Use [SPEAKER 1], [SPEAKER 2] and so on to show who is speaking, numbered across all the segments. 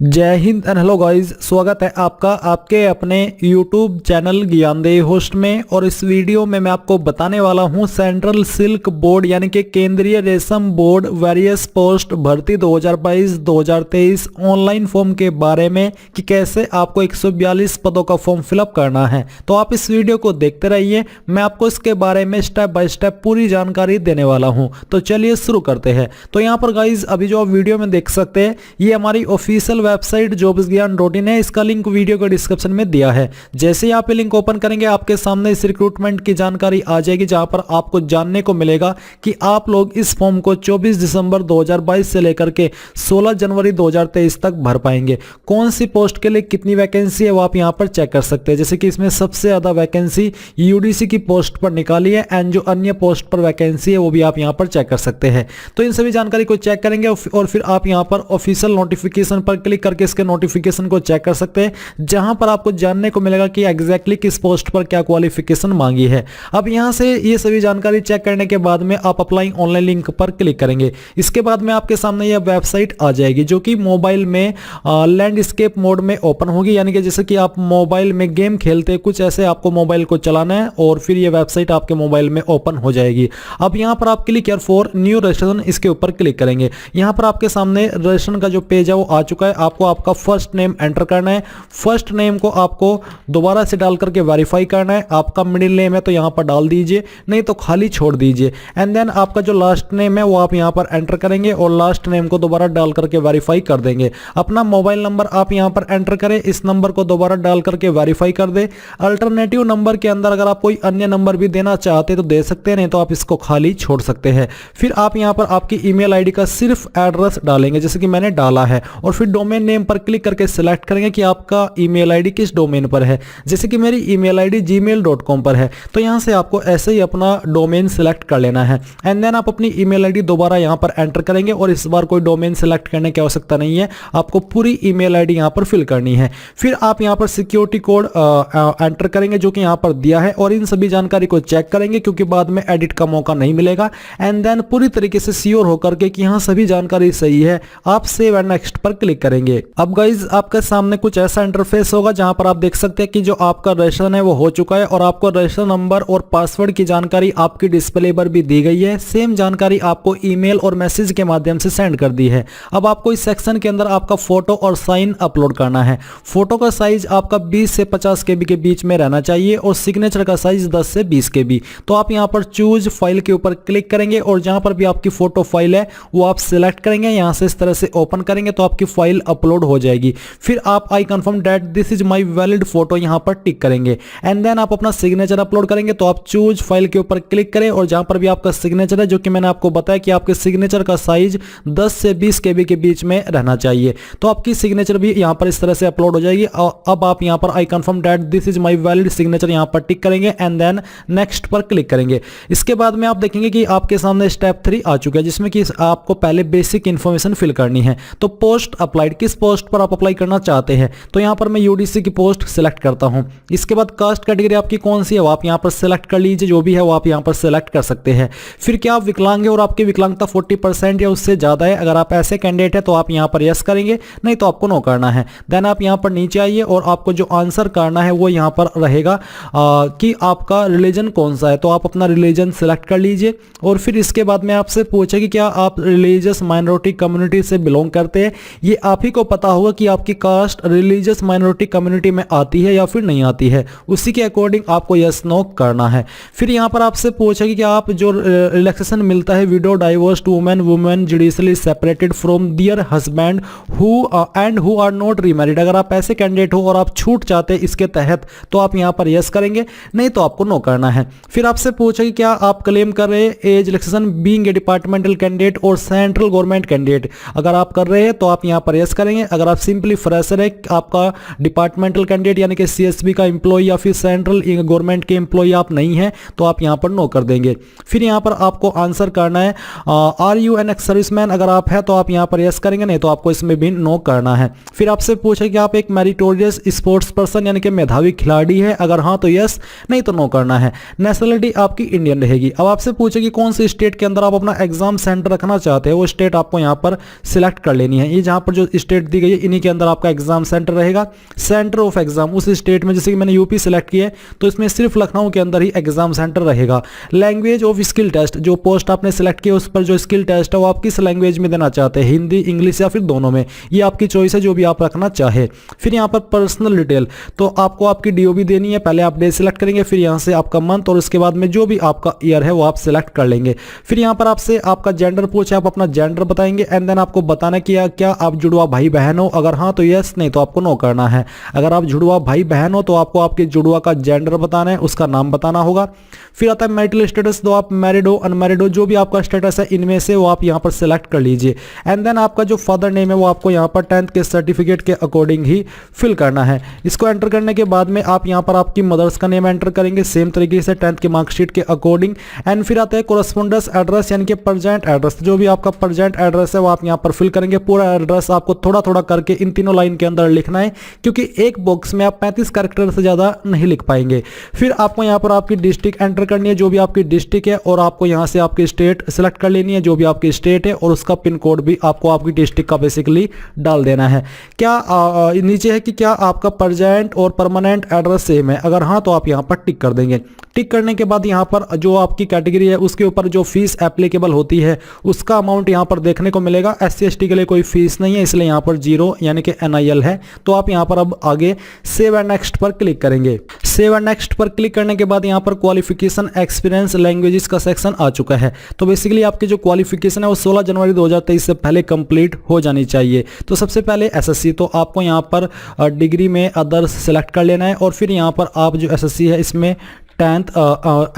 [SPEAKER 1] जय Hind and hello guys, स्वागत है आपका आपके अपने YouTube चैनल ज्ञानदेही होस्ट में। और इस वीडियो में मैं आपको बताने वाला हूं सेंट्रल सिल्क बोर्ड यानी कि केंद्रीय रेशम बोर्ड वेरियस पोस्ट भर्ती 2022-2023 ऑनलाइन फॉर्म के बारे में कि कैसे आपको 142 पदों का फॉर्म फिलअप करना है। तो आप इस वीडियो को देखते रहिए, मैं आपको इसके बारे में स्टेप बाय स्टेप पूरी जानकारी देने वाला हूं। तो चलिए शुरू करते हैं। तो यहाँ पर गाइज अभी जो आप वीडियो में देख सकते हैं ये हमारी ऑफिशियल वेबसाइट jobsgyan.in है। इसका लिंक वीडियो के डिस्क्रिप्शन में दिया है। जैसे ही आप ये लिंक ओपन करेंगे आपके सामने इस रिक्रूटमेंट की जानकारी आ जाएगी, जहां पर आपको जानने को मिलेगा कि आप लोग इस फॉर्म को 24 दिसंबर 2022 से लेकर के 16 जनवरी 2023 तक भर पाएंगे। कौन सी पोस्ट के लिए कितनी वैकेंसी है वो आप यहां पर चेक कर सकते हैं। जैसे कि इसमें सबसे ज्यादा वैकेंसी यूडीसी की पोस्ट पर निकाली है एंड जो अन्य पोस्ट पर वैकेंसी है वो भी आप यहां पर चेक कर सकते हैं। तो इन सभी जानकारी को चेक करेंगे और फिर आप यहां पर ऑफिशियल नोटिफिकेशन पर क्लिक करके इसके नोटिफिकेशन को चेक कर सकते हैं, जहां पर आपको जानने को मिलेगा कि एग्जैक्टली किस पोस्ट पर क्या क्वालिफिकेशन मांगी है। अब यहां से ये सभी जानकारी चेक करने के बाद में आप अप्लाई ऑनलाइन लिंक पर क्लिक करेंगे। इसके बाद में आपके सामने यह वेबसाइट आ जाएगी जो कि मोबाइल में लैंडस्केप मोड में ओपन होगी, यानी कि जैसे कि आप मोबाइल में गेम खेलते हैं कुछ ऐसे आपको मोबाइल को चलाना है और फिर यह वेबसाइट आपके मोबाइल में ओपन हो जाएगी। अब यहां पर आप click here for new registration इसके ऊपर क्लिक करेंगे। यहां पर आपके सामने रजिस्ट्रेशन का जो पेज है वो आ चुका है। आपको आपका फर्स्ट नेम एंटर करना है। फर्स्ट नेम को आपको दोबारा से डाल करके वेरीफाई करना है। आपका मिडिल नेम है तो यहां पर डाल दीजिए, नहीं तो खाली छोड़ दीजिए। एंड देन आपका जो लास्ट नेम है वो आप यहां पर एंटर करेंगे और लास्ट नेम को दोबारा डाल करके वेरीफाई कर देंगे। अपना मोबाइल नंबर आप यहां पर एंटर करें, इस नंबर को दोबारा डाल करके वेरीफाई कर दे। अल्टरनेटिव नंबर के अंदर अगर आप कोई अन्य नंबर भी देना चाहते तो दे सकते हैं, नहीं तो आप इसको खाली छोड़ सकते हैं। फिर आप यहां पर आपकी ईमेल आईडी का सिर्फ एड्रेस डालेंगे जैसे कि मैंने डाला है, और फिर डोमेन नेम पर क्लिक करके सिलेक्ट करेंगे कि आपका ईमेल आईडी किस डोमेन पर है। जैसे कि मेरी ईमेल आईडी gmail.com पर है, तो यहां से आपको ऐसे ही अपना डोमेन सिलेक्ट कर लेना है। एंड देन आप अपनी ईमेल आईडी दोबारा यहां पर एंटर करेंगे और इस बार कोई डोमेन सिलेक्ट करने की आवश्यकता नहीं है, आपको पूरी ईमेल आईडी यहां पर फिल करनी है। फिर आप यहां पर सिक्योरिटी कोड एंटर करेंगे जो कि यहां पर दिया है, और इन सभी जानकारी को चेक करेंगे क्योंकि बाद में एडिट का मौका नहीं मिलेगा। एंड देन पूरी तरीके से श्योर होकर के कि यहां सभी जानकारी सही है, आप सेव एंड नेक्स्ट पर क्लिक करेंगे। अब गाइज आपके सामने कुछ ऐसा इंटरफेस होगा जहां पर आप देख सकते हैं कि जो आपका रजिस्ट्रेशन है वो हो चुका है और आपको रजिस्ट्रेशन नंबर और पासवर्ड की जानकारी आपकी डिस्प्ले पर भी दी गई है। सेम जानकारी आपको ईमेल और मैसेज के माध्यम से सेंड कर दी है। अब आपको इस सेक्शन के अंदर आपका फोटो और साइन अपलोड करना है। फोटो का साइज आपका 20 से 50 KB के बीच में रहना चाहिए और सिग्नेचर का साइज 10 से 20 KB। तो आप यहां पर चूज फाइल के ऊपर क्लिक करेंगे और जहां पर भी आपकी फोटो फाइल है वो आप सिलेक्ट करेंगे। यहां से इस तरह से ओपन करेंगे तो आपकी फाइल अपलोड हो जाएगी। फिर आप I confirm that this is my valid photo यहां पर टिक करेंगे। एंड देन आप अपना सिग्नेचर अपलोड करेंगे, तो आप चूज फाइल के ऊपर क्लिक करें और जहां पर भी आपका सिग्नेचर है, जो कि मैंने आपको बताया कि आपके सिग्नेचर का साइज 10 से 20 KB के बीच में रहना चाहिए, तो आपकी सिग्नेचर भी यहां पर इस तरह से अपलोड हो जाएगी। अब आप यहां पर I confirm that this is my valid signature यहां पर टिक करेंगे एंड देन नेक्स्ट पर क्लिक करेंगे। इसके बाद में आप देखेंगे कि आपके सामने स्टेप 3 आ चुका है, जिसमें कि आपको पहले बेसिक इंफॉर्मेशन फिल करनी है। तो पोस्ट अप्लाइड, किस पोस्ट पर आप अप्लाई करना चाहते हैं, तो यहां पर मैं यूडीसी की पोस्ट सिलेक्ट करता हूं। इसके बाद कास्ट कैटेगरी आपकी कौन सी है वो आप यहां पर सिलेक्ट कर लीजिए, जो भी है वो आप यहां पर सिलेक्ट कर सकते हैं। फिर क्या आप विकलांग है और आपकी विकलांगता 40% या उससे ज्यादा है, अगर आप ऐसे कैंडिडेट है तो आप यहां पर यस करेंगे, नहीं तो आपको नो करना है। देन आप यहां पर नीचे आइए और आपको जो आंसर करना है वो यहां पर रहेगा कि आपका रिलीजन कौन सा है, तो आप अपना रिलीजन सिलेक्ट कर लीजिए। और फिर इसके बाद में आपसे पूछे कि क्या आप रिलीजियस माइनॉरिटी कम्युनिटी से बिलोंग करते हैं। ये आप ही को पता होगा कि आपकी कास्ट रिलीजियस माइनॉरिटी कम्युनिटी में आती है या फिर नहीं आती है, उसी के अकॉर्डिंग आपको यस नो करना है। फिर यहां पर आपसे पूछे कि क्या आप जो रिलैक्सेशन मिलता है widow divorced women judicially separated from their husband who are not remarried, अगर आप ऐसे कैंडिडेट हो और आप छूट चाहते हैं इसके तहत तो आप यहां पर यस करेंगे, नहीं तो आपको नो करना है। फिर आपसे पूछे कि क्या आप क्लेम कर रहे हैं age relaxation being a departmental candidate और सेंट्रल गवर्नमेंट कैंडिडेट, अगर आप कर रहे हैं तो आप यहां पर यस करेंगे। अगर आप सिंपली फ्रेशर है, आपका डिपार्टमेंटल कैंडिडेट यानी कि CSB का एम्प्लॉय या फिर सेंट्रल गवर्नमेंट के एम्प्लॉय आप नहीं है तो आप यहां पर नो कर देंगे। फिर यहां पर आपको आंसर करना है are you an ex serviceman, अगर आप है तो आप यहां पर यस करेंगे, नहीं तो आपको इसमें भी नो करना है। फिर आपसे पूछे कि आप एक मेरिटोरियस स्पोर्ट्स पर्सन यानी कि मेधावी खिलाड़ी है, अगर हाँ तो यस, नहीं तो नो करना है। नेशनलिटी आपकी इंडियन रहेगी। अब आपसे पूछे कि कौन से स्टेट के अंदर आप अपना एग्जाम सेंटर रखना चाहते हैं, वो स्टेट आपको यहां पर सिलेक्ट कर लेनी है। ये जहां पर जो स्टेट दी गई है इन्हीं के अंदर आपका एग्जाम सेंटर रहेगा। सेंटर ऑफ एग्जाम उस स्टेट में, जैसे कि मैंने यूपी सेलेक्ट किया है तो इसमें सिर्फ लखनऊ के अंदर ही एग्जाम सेंटर रहेगा। लैंग्वेज ऑफ स्किल टेस्ट, जो पोस्ट आपने सेलेक्ट किया उस पर जो स्किल टेस्ट है वो आप किस लैंग्वेज में देना चाहते हैं, हिंदी, इंग्लिश या फिर दोनों में, ये आपकी चॉइस है जो भी आप रखना चाहे। फिर यहाँ पर पर्सनल डिटेल, तो आपको आपकी डीओबी देनी है। पहले आप डे सेलेक्ट करेंगे, फिर यहाँ से आपका मंथ और उसके बाद में जो भी आपका ईयर है वो आप सेलेक्ट कर लेंगे। फिर यहाँ पर आपसे आपका जेंडर पूछे, आप अपना जेंडर बताएंगे एंड देन आपको बताना कि क्या आप जुड़वा भाई बहन हो, अगर हाँ तो यस, नहीं तो आपको नो करना है। अगर आप जुड़वा भाई बहन हो तो आपको आपके जुड़वा का जेंडर बताना है, उसका नाम बताना होगा। फिर आता है मैरिटल स्टेटस, तो आप मैरिड हो अनमैरिड हो जो भी आपका स्टेटस है इनमें से वो आप यहाँ पर सेलेक्ट कर लीजिए। एंड देन आपका जो फादर नेम है वो आपको यहाँ पर 10th के सर्टिफिकेट के अकॉर्डिंग ही फिल करना है। इसको एंटर करने के बाद में आप यहाँ पर आपकी मदर्स का नेम एंटर करेंगे सेम तरीके से 10th के मार्कशीट के अकॉर्डिंग। एंड फिर आता है कोरस्पोंडेंस एड्रेस यानी कि प्रेजेंट एड्रेस, जो भी आपका प्रेजेंट एड्रेस है वो आप यहाँ पर फिल करेंगे। पूरा एड्रेस आपको थोड़ा थोड़ा करके इन तीनों लाइन के अंदर लिखना है क्योंकि एक बॉक्स में आप 35 कैरेक्टर से ज्यादा नहीं लिख पाएंगे। फिर आपको यहाँ पर आपकी डिस्ट्रिक्ट एंटर करनी है, जो भी आपकी डिस्ट्रिक्ट है, और आपको यहाँ से आपकी स्टेट सेलेक्ट कर लेनी है, जो भी आपकी स्टेट है, और उसका पिन कोड भी आपको आपकी डिस्ट्रिक्ट का बेसिकली डाल देना है। क्या नीचे है कि क्या आपका प्रेजेंट और परमानेंट एड्रेस सेम है, अगर हाँ तो आप यहाँ पर टिक कर देंगे। टिक करने के बाद यहाँ पर जो आपकी कैटेगरी है उसके ऊपर जो फीस एप्लीकेबल होती है उसका अमाउंट यहाँ पर देखने को मिलेगा। SC/ST के लिए कोई फीस नहीं है इसलिए यहाँ पर 0 यानी कि NIL है। तो आप यहाँ पर अब आगे सेव एंड नेक्स्ट पर क्लिक करेंगे। सेव एंड नेक्स्ट पर क्लिक करने के बाद यहाँ पर क्वालिफिकेशन, एक्सपीरियंस, लैंग्वेजेस का सेक्शन आ चुका है। तो बेसिकली आपकी जो क्वालिफिकेशन है वो 16 जनवरी 2023 से पहले कंप्लीट हो जानी चाहिए। तो सबसे पहले SSC, तो आपको यहाँ पर डिग्री में अदर्स सेलेक्ट कर लेना है और फिर यहाँ पर आप जो SSC है इसमें 10th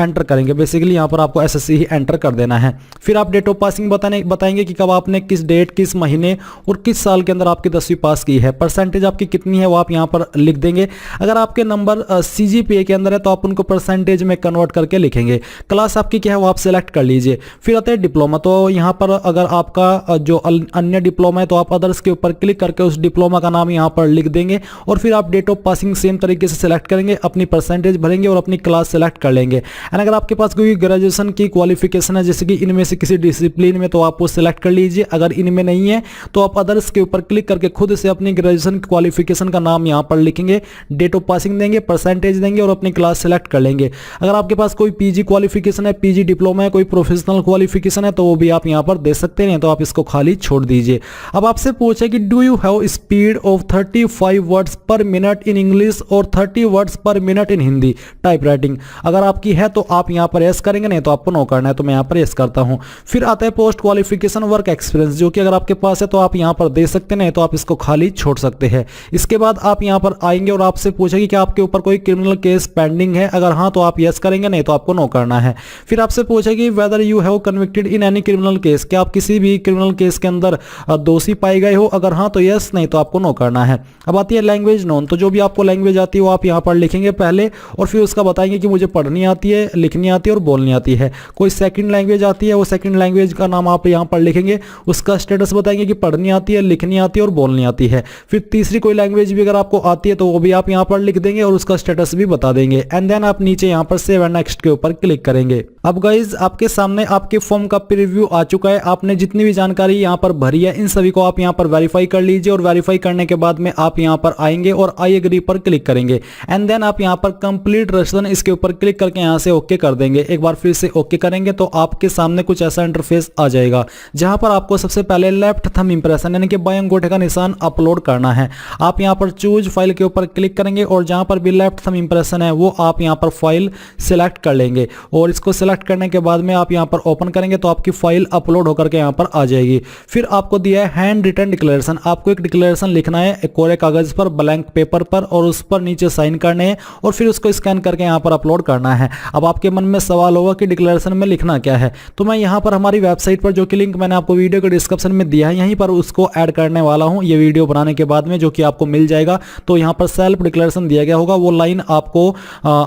[SPEAKER 1] एंटर करेंगे। बेसिकली यहाँ पर आपको SSC ही एंटर कर देना है। फिर आप डेट ऑफ पासिंग बताएंगे कि कब आपने किस डेट, किस महीने और किस साल के अंदर आपकी 10वीं पास की है। परसेंटेज आपकी कितनी है वो आप यहाँ पर लिख देंगे। अगर आपके नंबर CGPA के अंदर है तो आप उनको परसेंटेज में कन्वर्ट करके लिखेंगे। क्लास आपकी क्या है वो आप सेलेक्ट कर लीजिए। फिर आता है डिप्लोमा, तो यहाँ पर अगर आपका जो अन्य डिप्लोमा है तो आप अदर्स के ऊपर क्लिक करके उस डिप्लोमा का नाम यहाँ पर लिख देंगे और फिर आप डेट ऑफ पासिंग सेम तरीके से सेलेक्ट करेंगे, अपनी परसेंटेज भरेंगे और अपनी क्लास सेलेक्ट कर लेंगे। एंड अगर आपके पास कोई ग्रेजुएशन की क्वालिफिकेशन है जैसे कि इनमें से किसी डिसिप्लिन में तो आप वो सिलेक्ट कर लीजिए। अगर इनमें नहीं है तो आप अदर्स के ऊपर क्लिक करके खुद से अपनी ग्रेजुएशन क्वालिफिकेशन का नाम यहां पर लिखेंगे, डेट ऑफ पासिंग देंगे, परसेंटेज देंगे और अपनी क्लास सेलेक्ट कर लेंगे। अगर आपके पास कोई PG क्वालिफिकेशन है, PG डिप्लोमा है, कोई प्रोफेशनल क्वालिफिकेशन है तो वो भी आप यहां पर दे सकते हैं, तो आप इसको खाली छोड़ दीजिए। अब आपसे पूछे कि do you have speed of 35 words पर मिनट इन इंग्लिश और 30 वर्ड्स पर minute in Hindi type writing. अगर आपकी है तो आप यहां पर यस करेंगे, नहीं तो आपको नो करना है, तो मैं यहां पर यस करता हूं। फिर आता है पोस्ट क्वालिफिकेशन वर्क एक्सपीरियंस, जो कि अगर आपके पास है तो आप यहां पर दे सकते हैं, तो आप इसको खाली छोड़ सकते हैं। इसके बाद आप यहां पर आएंगे और आपसे पूछेगी कि आपके ऊपर कोई क्रिमिनल केस पेंडिंग है, अगर हां तो आप यस करेंगे, नहीं तो आपको नो करना है। फिर आपसे पूछेगी whether you have convicted in any criminal case, क्या आप किसी भी क्रिमिनल केस के अंदर दोषी पाए गए हो, अगर हां तो यस, नहीं तो आपको नो करना है। अब आती है लैंग्वेज नोन, तो जो भी आपको लैंग्वेज आती है वो आप यहां पर लिखेंगे पहले और फिर उसका बताएंगे कि मुझे पढ़नी आती है, लिखनी आती है और बोलनी आती है। कोई सेकंड लैंग्वेज आती है, वो सेकंड लैंग्वेज का नाम आप यहां पर लिखेंगे, उसका स्टेटस बताएंगे कि पढ़नी आती है, लिखनी आती है और बोलनी आती है। फिर तीसरी कोई लैंग्वेज भी अगर आपको आती है तो वो भी आप यहां पर लिख देंगे और उसका स्टेटस भी बता देंगे। एंड देन आप नीचे यहां पर सेव एंड नेक्स्ट के ऊपर क्लिक करेंगे। अब गाइज आपके सामने आपके फॉर्म का प्रीव्यू आ चुका है। आपने जितनी भी जानकारी यहां पर भरी है इन सभी को आप यहां पर वेरीफाई कर लीजिए और वेरीफाई करने के बाद में आप यहां पर आएंगे और आई एग्री पर क्लिक करेंगे। एंड देन आप यहां पर कंप्लीट रजिस्ट्रेशन इसके ऊपर क्लिक करके यहां से ओके कर देंगे। एक बार फिर से ओके करेंगे तो आपके सामने कुछ ऐसा इंटरफेस आ जाएगा जहां पर आपको सबसे पहले लेफ्ट थंब इंप्रेशन यानी कि बाएं अंगूठे का निशान अपलोड करना है। आप यहां पर चूज फाइल के ऊपर क्लिक करेंगे और जहां पर भी लेफ्ट थंब इंप्रेशन है वो आप यहां पर फाइल सिलेक्ट कर लेंगे और इसको सिलेक्ट करने के बाद में आप यहां पर ओपन करेंगे तो आपकी फाइल अपलोड होकर के यहां पर आ जाएगी। फिर आपको दिया है हैंड रिटन डिक्लेरेशन, आपको एक डिक्लेरेशन लिखना है एक कोरे कागज पर, ब्लैंक पेपर पर, और उस पर नीचे साइन करने हैं और फिर उसको स्कैन करके यहां पर अपलोड करना है। अब आपके मन में सवाल होगा कि डिक्लेरेशन में लिखना क्या है, तो मैं यहां पर हमारी वेबसाइट पर जो कि लिंक मैंने आपको वीडियो के डिस्क्रिप्शन में दिया है यहीं पर उसको ऐड करने वाला हूं ये वीडियो बनाने के बाद में, जो कि आपको मिल जाएगा। तो यहां पर सेल्फ डिक्लेरेशन दिया गया होगा, वो लाइन आपको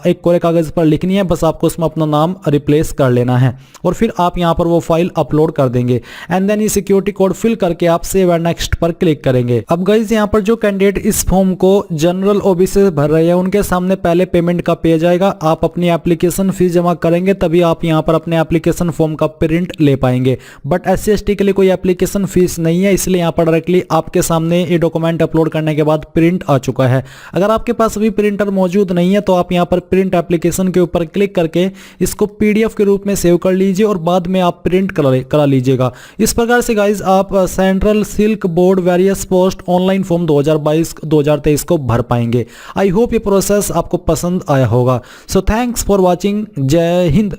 [SPEAKER 1] एक कोरे कागज पर लिखनी है, बस आपको उसमें अपना नाम रिप्लाई रिप्लेस कर लेना है और फिर आप यहाँ पर वो फाइल अपलोड कर देंगे एंड देन ये सिक्योरिटी कोड फिल करके आप सेव एंड नेक्स्ट पर क्लिक करेंगे। अब गाइज यहाँ पर जो कैंडिडेट इस फॉर्म को जनरल ओबीसी से भर रहे हैं उनके सामने पहले पेमेंट का पेज आएगा। आप अपनी एप्लीकेशन फीस जमा करेंगे तभी आप यहाँ पर अपने एप्लीकेशन फॉर्म का प्रिंट ले पाएंगे। बट SC/ST के लिए कोई एप्लीकेशन फीस नहीं है, इसलिए यहाँ पर डायरेक्टली आपके सामने ये डॉक्यूमेंट अपलोड करने के बाद प्रिंट आ चुका है। अगर आपके पास अभी प्रिंटर मौजूद नहीं है तो आप यहाँ पर प्रिंट एप्लीकेशन के ऊपर क्लिक करके इसको PDF के रूप में सेव कर लीजिए और बाद में आप प्रिंट करा लीजिएगा। इस प्रकार से गाइज आप central silk board various post online form 2022-2023 को भर पाएंगे। आई होप ये प्रोसेस आपको पसंद आया होगा। So thanks for watching. जय हिंद।